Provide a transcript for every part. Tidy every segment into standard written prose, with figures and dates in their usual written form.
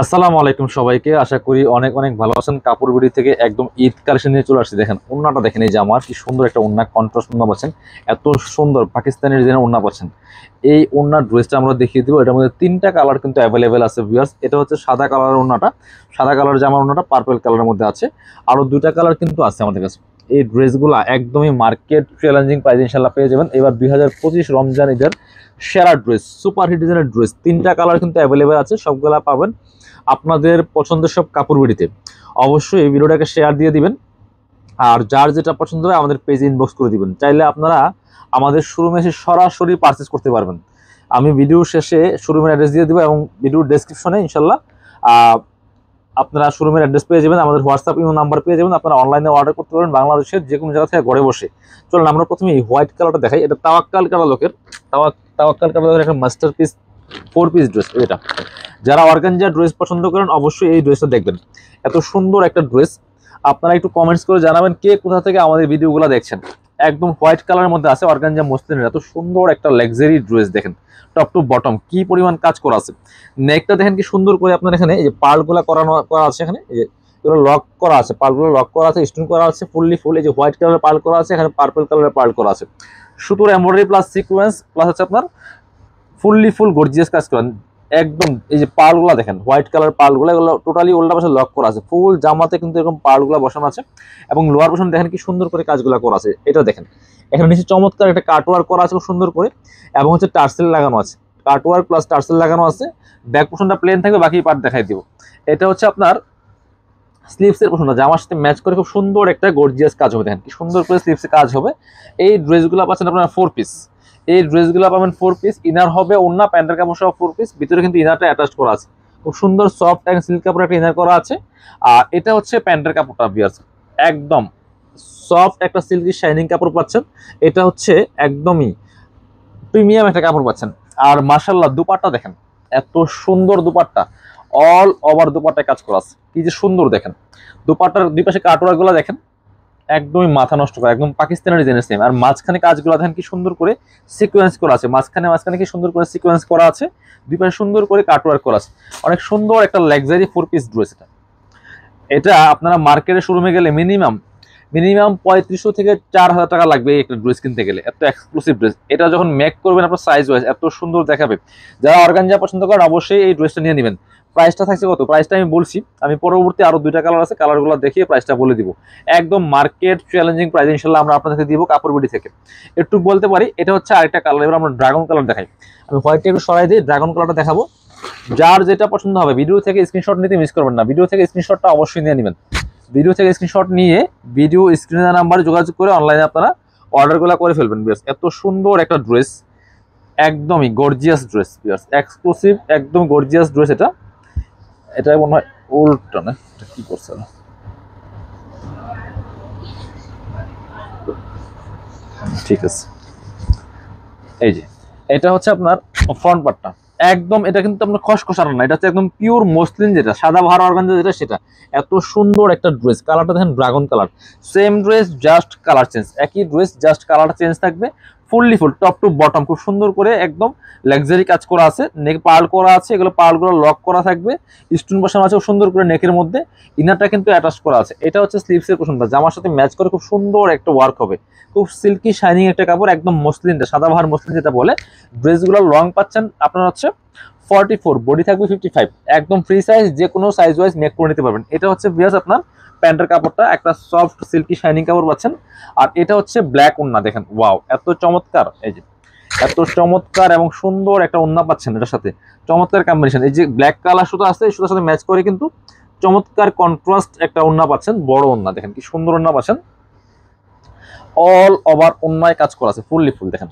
আসসালামু আলাইকুম সবাইকে। আশা করি অনেক অনেক ভালো আছেন। কাপড় বিডি থেকে একদম ঈদ কালেকশন নিয়ে চলে আসছি। দেখেন ওন্নাটা, দেখেন এই যে আমার কি সুন্দর একটা ওন্না, কন্ট্রাস্ট ওন্না পাচ্ছেন। এত সুন্দর পাকিস্তানি ডিজাইনের ওন্না পাচ্ছেন। এই ওন্নার ড্রেসটা আমরা দেখিয়ে দিব। এটার মধ্যে তিনটা কালার কিন্তু অ্যাভেলেবেল আছে ভিউয়ার্স। এটা হচ্ছে সাদা কালারের ওন্নাটা, সাদা কালার জামার ওন্নাটা পার্পল কালারের মধ্যে আছে। আরো দুইটা কালার কিন্তু আছে আমাদের কাছে। এই ড্রেসগুলো একদমই মার্কেট চ্যালেঞ্জিং প্রাইস ইনশাল্লাহ পেয়ে যাবেন। এবার 2025 রমজান ঈদের সেরা ড্রেস, সুপার হিট ডিজাইনের ড্রেস, তিনটা কালার কিন্তু অ্যাভেলেবেল আছে। সবগুলা পাবেন আপনাদের পছন্দের সব কাপড় বিড়িতে। অবশ্যই এই ভিডিওটাকে শেয়ার দিয়ে দিবেন, আর যার যেটা পছন্দ হয় আমাদের পেজে ইনবক্স করে দিবেন। চাইলে আপনারা আমাদের শোরুমে এসে সরাসরি পারচেস করতে পারবেন। আমি ভিডিও শেষে শোরুমের অ্যাড্রেস দিয়ে দেবো এবং ভিডিওর ডেসক্রিপশনে ইনশাল্লাহ আপনারা শোরুমের অ্যাড্রেস পেয়ে যাবেন, আমাদের হোয়াটসঅ্যাপ ইমো নাম্বার পেয়ে যাবেন। আপনারা অনলাইনে অর্ডার করতে পারবেন বাংলাদেশের যে কোনো জায়গা থেকে ঘরে বসে। চলুন আমরা প্রথমে এই হোয়াইট কালারটা দেখাই। এটা তাওয়াক্কাল কালার লোকের, তাওয়াক্কাল কালার একটা মাস্টারপিস 4 পিস ড্রেস। এটা যারা অর্গানজা ড্রেস পছন্দ করেন অবশ্যই এই ড্রেসটা দেখবেন। এত সুন্দর একটা ড্রেস। আপনারা একটু কমেন্টস করে জানাবেন কে কোথা থেকে আমাদের ভিডিওগুলো দেখছেন। একদম হোয়াইট কালারের মধ্যে আছে অর্গানজা মসলিনের এত সুন্দর একটা লাক্সারি ড্রেস। দেখেন টপ টু বটম কি পরিমাণ কাজ করা আছে। নেকটা দেখেন কি সুন্দর করে আপনার এখানে এই যে পার্লগুলো করা আছে। এখানে এই যে এগুলো লক করা আছে, পার্লগুলো লক করা আছে, স্টোন করা আছে ফুললি ফুল। এই যে হোয়াইট কালারের পার্ল করা আছে, এখানে পার্পল কালারের পার্ল করা আছে। সুতোর এমব্রয়ডারি প্লাস সিকোয়েন্স প্লাস হচ্ছে আপনার ফুললি ফুল গর্জিয়াস কাজ করেন। একদম এই যে পার্লগুলো দেখেন, হোয়াইট কালার পার্লগুলো, এগুলো টোটালি উল্টা পাশে লক করা আছে। ফুল জামাতে কিন্তু এরকম পার্লগুলো বসানো আছে এবং লোয়ার পোর্শন দেখেন কি সুন্দর করে কাজগুলো করা আছে। এটা দেখেন এখানে নিচে চমৎকার একটা কাটওয়ার্ক করা আছে খুব সুন্দর করে, এবং হচ্ছে টার্সেল লাগানো আছে। কাটওয়ার্ক প্লাস টার্সেল লাগানো আছে। ব্যাক পোর্শনটা প্লেন থাকবে, বাকি পার্ট দেখাই দিব। এটা হচ্ছে আপনার স্লিভসের পোর্শনটা, জামার সাথে ম্যাচ করে খুব সুন্দর একটা গর্জিয়াস কাজ হবে। দেখেন কি সুন্দর করে স্লিভসে কাজ হবে। এই ড্রেসগুলো পাচ্ছেন আপনার 4 পিস। এই ড্রেসগুলো পাবেন 4 পিস। ইনার হবে ওন্না, প্যান্টের কাপড় সহ 4 পিস। ভিতরে কিন্তু ইনারটা অ্যাটাচ করা আছে, খুব সুন্দর সফট অ্যান্ড সিল্ক কাপড় একটা ইনার করা আছে। আর এটা হচ্ছে প্যান্টের কাপড়টা ভিউয়ার্স, একদম সফট একটা সিল্কি শাইনিং কাপড় পাচ্ছেন। এটা হচ্ছে একদমই প্রিমিয়াম একটা কাপড় পাচ্ছেন। আর মাশাআল্লাহ দুপাট্টা দেখেন, এত সুন্দর দুপাট্টা, অল ওভার দুপাট্টায় কাজ করা আছে। কি যে সুন্দর দেখেন। দুপাট্টার দুই পাশে কাটওয়ার্ক গুলো দেখেন, একদমই মাথা নষ্ট করা, একদম পাকিস্তানের ডিজাইনের সেম। আর মাঝখানে কাজগুলো দেখেন কি সুন্দর করে সিকোয়েন্স করা আছে। মাঝখানে কি সুন্দর করে সিকোয়েন্স করা আছে। দুই পাশে সুন্দর করে কাটওয়ার্ক করা আছে। অনেক সুন্দর একটা লাক্সারি 4 পিস ড্রেস। এটা এটা আপনারা মার্কেটে শোরুমে গেলে মিনিমাম মিনিমাম 3500 থেকে 4000 টাকা লাগবে এই একটা ড্রেস কিনতে গেলে। এত এক্সক্লুসিভ ড্রেস। এটা যখন মেক করবেন আপনার সাইজ ওয়াইজ এত সুন্দর দেখাবে। যারা অর্গানজা পছন্দ করেন অবশ্যই এই ড্রেসটা নিয়ে নেবেন। প্রাইসটা থাকছে কত, প্রাইসটা আমি বলছি, আমি পরবর্তী আরো দুইটা কালার আছে, কালারগুলো দেখিয়ে প্রাইসটা বলে দিব। একদম মার্কেট চ্যালেঞ্জিং প্রাইস ইনশাল্লাহ আমরা আপনাদেরকে দিব কাপড় বিডি থেকে। একটু বলতে পারি এটা হচ্ছে আরেকটা কালার। এবার আমরা ড্রাগন কালার দেখাই। আমি হোয়াইটটা একটু সরাই দিই, ড্রাগন কালারটা দেখাবো। যার যেটা পছন্দ হবে ভিডিও থেকে স্ক্রিনশট নিতে মিস করবেন না। ভিডিও থেকে স্ক্রিনশটটা অবশ্যই নিয়ে নেবেন। ভিডিও থেকে স্ক্রিনশট নিয়ে ভিডিও স্ক্রিনের নাম্বারে যোগাযোগ করে অনলাইনে আপনারা অর্ডারগুলো করে ফেলবেন। বিয়ার্স এত সুন্দর একটা ড্রেস, একদমই গর্জিয়াস ড্রেস বিয়ার্স, এক্সক্লুসিভ একদম গর্জিয়াস ড্রেস। এটা এটা মনে হয় উল্টা না, এটা কি করছে না, ঠিক আছে। এই যে এটা হচ্ছে আপনার ফ্রন্ট পার্টটা, একদম এটা কিন্তু আপনার খসখসানো না, এটা হচ্ছে একদম পিওর মসলিন, যেটা সাদা ভাড়া অর্গানজা যেটা সেটা। এত সুন্দর একটা ড্রেস। কালারটা দেখেন dragon colour. Same dress just colour change, একই ড্রেস জাস্ট কালারটা চেঞ্জ থাকবে। Fully full top to bottom খুব সুন্দর করে একদম লাক্সারি কাজ করা আছে। নেক পার্ল করা আছে, এগুলো পার্লগুলো লক করা থাকবে। স্টোন বসানো আছে খুব সুন্দর করে নেকের মধ্যে। ইনারটা কিন্তু অ্যাটাচ করা আছে। এটা হচ্ছে স্লিভসের পোর্শনটা, জামার সাথে ম্যাচ করে খুব সুন্দর একটা ওয়ার্ক হবে। খুব সিল্কি শাইনিং একটা কাপড়, একদম মসলিনটা সাদা ভার মসলিন যেটা বলে। ড্রেসগুলো লং পাচ্ছেন আপনার হচ্ছে 44, বডি থাকবে 55। একদম ফ্রি সাইজ, যে কোনো সাইজ ওয়াইজ মেক করে নিতে পারবেন। এটা হচ্ছে বিয়াস আপনার প্যান্টের কাপড়টা, একটা সফট সিল্কি শাইনিং কাপড় পাচ্ছেন। আর এটা হচ্ছে ব্ল্যাক ওন্না, দেখেন ওয়াও এত চমৎকার। এই যে এত চমৎকার এবং সুন্দর একটা ওন্না পাচ্ছেন এটার সাথে, চমৎকার কম্বিনেশন। এই যে ব্ল্যাক কালার সুতো আছে, এই সুতোর সাথে ম্যাচ করে কিন্তু চমৎকার কন্ট্রাস্ট একটা ওন্না পাচ্ছেন, বড় ওন্না। দেখেন কি সুন্দর ওন্না পাচ্ছেন, অল ওভার ওন্নায় কাজ করা আছে ফুললি ফুল দেখেন।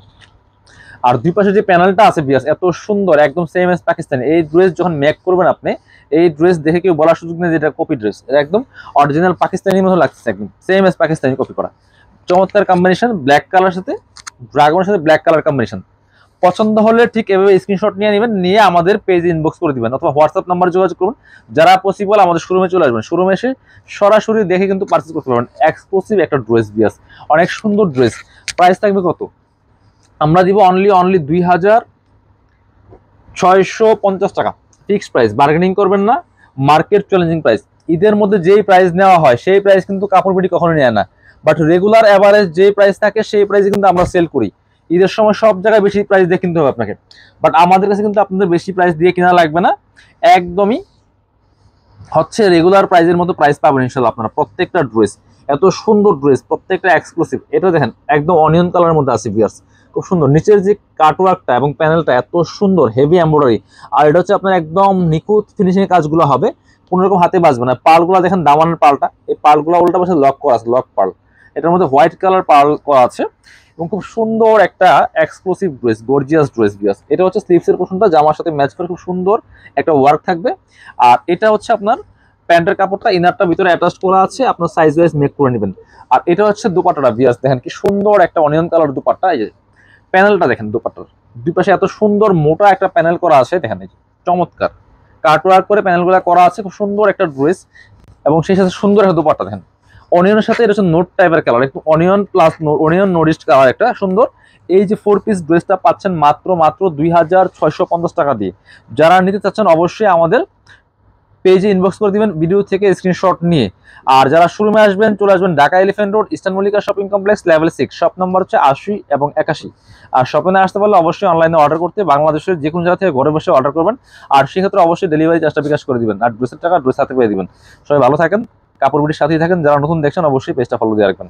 আর দুই পাশে যে প্যানেলটা আছে বিয়াস এত সুন্দর, একদম সেম এস পাকিস্তানি। এই ড্রেস যখন মেক করবেন আপনি, এই ড্রেস দেখে কেউ বলার সুযোগ নেই যেটা কপি ড্রেস। এটা একদম অরিজিনাল পাকিস্তানির মতো লাগছে, একদম সেম এস পাকিস্তানি কপি করা। চমৎকার কম্বিনেশন, ব্ল্যাক কালার সাথে ড্রাগনের সাথে ব্ল্যাক কালার কম্বিনেশন। পছন্দ হলে ঠিক এভাবে স্ক্রিনশট নিয়ে নেবেন, নিয়ে আমাদের পেজ ইনবক্স করে দিবেন অথবা হোয়াটসঅ্যাপ নাম্বারে যোগাযোগ করুন। যারা পসিবল আমাদের শোরুমে চলে আসবেন, শোরুমে এসে সরাসরি দেখে কিন্তু পারচেজ করতে পারবেন। এক্সক্লুসিভ একটা ড্রেস বিয়াস, অনেক সুন্দর ড্রেস। প্রাইস থাকবে কত, আমরা দিব অনলি 2650 টাকা ফিক্সড প্রাইস, বার্গেনিং করবেন না। Market challenging price. ঈদের মধ্যে যেই প্রাইস নেওয়া হয় সেই প্রাইস কিন্তু কাপড় বিডি কখনো নেয় না, বাট রেগুলার অ্যাভারেজ যে প্রাইস থাকে সেই প্রাইসে কিন্তু আমরা সেল করি। ঈদের সময় সব জায়গায় বেশি প্রাইস দিয়ে কিনতে হবে আপনাকে, বাট আমাদের কাছে কিন্তু আপনাদের বেশি প্রাইস দিয়ে কিনা লাগবে না, একদমই হচ্ছে রেগুলার প্রাইসের মতো প্রাইস পাবেন ইনশাল্লাহ আপনারা। প্রত্যেকটা ড্রেস এত সুন্দর ড্রেস, প্রত্যেকটা এক্সক্লুসিভ। এটা দেখেন একদম অনিয়ন কালারের মধ্যে আছে ভিউয়ার্স, খুব সুন্দর। নিচের যে কাটওয়ার্কটা এবং প্যানেলটা এত সুন্দর, হেভি এমব্রয়ডারি। আর এটা হচ্ছে আপনার একদম নিখুঁত ফিনিশিং কাজগুলো হবে, কোনো রকম হাতে বাজবে না। পার্লগুলো দেখেন, দামানের পার্লটা, এই পার্লগুলো উল্টা পাশে লক করা আছে, লক পার্ল। এটার মধ্যে হোয়াইট কালার পার্ল করা আছে এবং খুব সুন্দর একটা exclusive dress, gorgeous dress viewers. এটা হচ্ছে স্লিভসের পোর্শনটা জামার সাথে ম্যাচ করে খুব সুন্দর একটা ওয়ার্ক থাকবে। আর এটা হচ্ছে আপনার প্যান্টের কাপড়টা, ইনারটা ভিতরে অ্যাটাচ করা আছে, আপনার সাইজ ওয়াইজ মেক করে নেবেন। আর এটা হচ্ছে দুপাট্টাটা ভিউয়ার্স, দেখেন কি সুন্দর একটা অনিয়ন কালার দুপাট্টা। এই যে প্যানেলটা দেখেন, দুপাট্টার দুই পাশে এত সুন্দর মোটা একটা প্যানেল করা আছে, দেখেন এই যে চমৎকার কাটওয়ার্ক করে প্যানেলগুলো করা আছে, খুব সুন্দর একটা ড্রেস। এবং সেই সাথে সুন্দর একটা দুপাট্টা দেখেন অনিয়নের সাথে, এটা হচ্ছে নোট টাইপের কালার, একটু অনিয়ন প্লাস অনিয়ন নোরিস্ট কালার একটা সুন্দর। এই যে 4 পিস ড্রেসটা পাচ্ছেন মাত্র 2650 টাকা দিয়ে। যারা নিতে চাচ্ছেন অবশ্যই আমাদের পেজে ইনবক্স করে দিবেন ভিডিও থেকে স্ক্রিনশট নিয়ে। আর যারা শোরুমে আসবেন, চলে আসবেন Dhaka elephant road, eastern Mallika shopping complex, level 6, shop number হচ্ছে 80 এবং 81। আর শপে না আসতে পারলে অবশ্যই অনলাইনে অর্ডার করতে, বাংলাদেশের যে কোনো জায়গা থেকে ঘরে বসে অর্ডার করবেন। আর সেক্ষেত্রে অবশ্যই ডেলিভারি চার্জটা বিকাশ করে দিবেন, আর ড্রেসের টাকা ড্রেস হাতে পেয়ে দিবেন। সবাই ভালো থাকেন, কাপড় বিটির সাথেই থাকেন। যারা নতুন দেখছেন অবশ্যই পেজটা ফলো দিয়ে রাখবেন।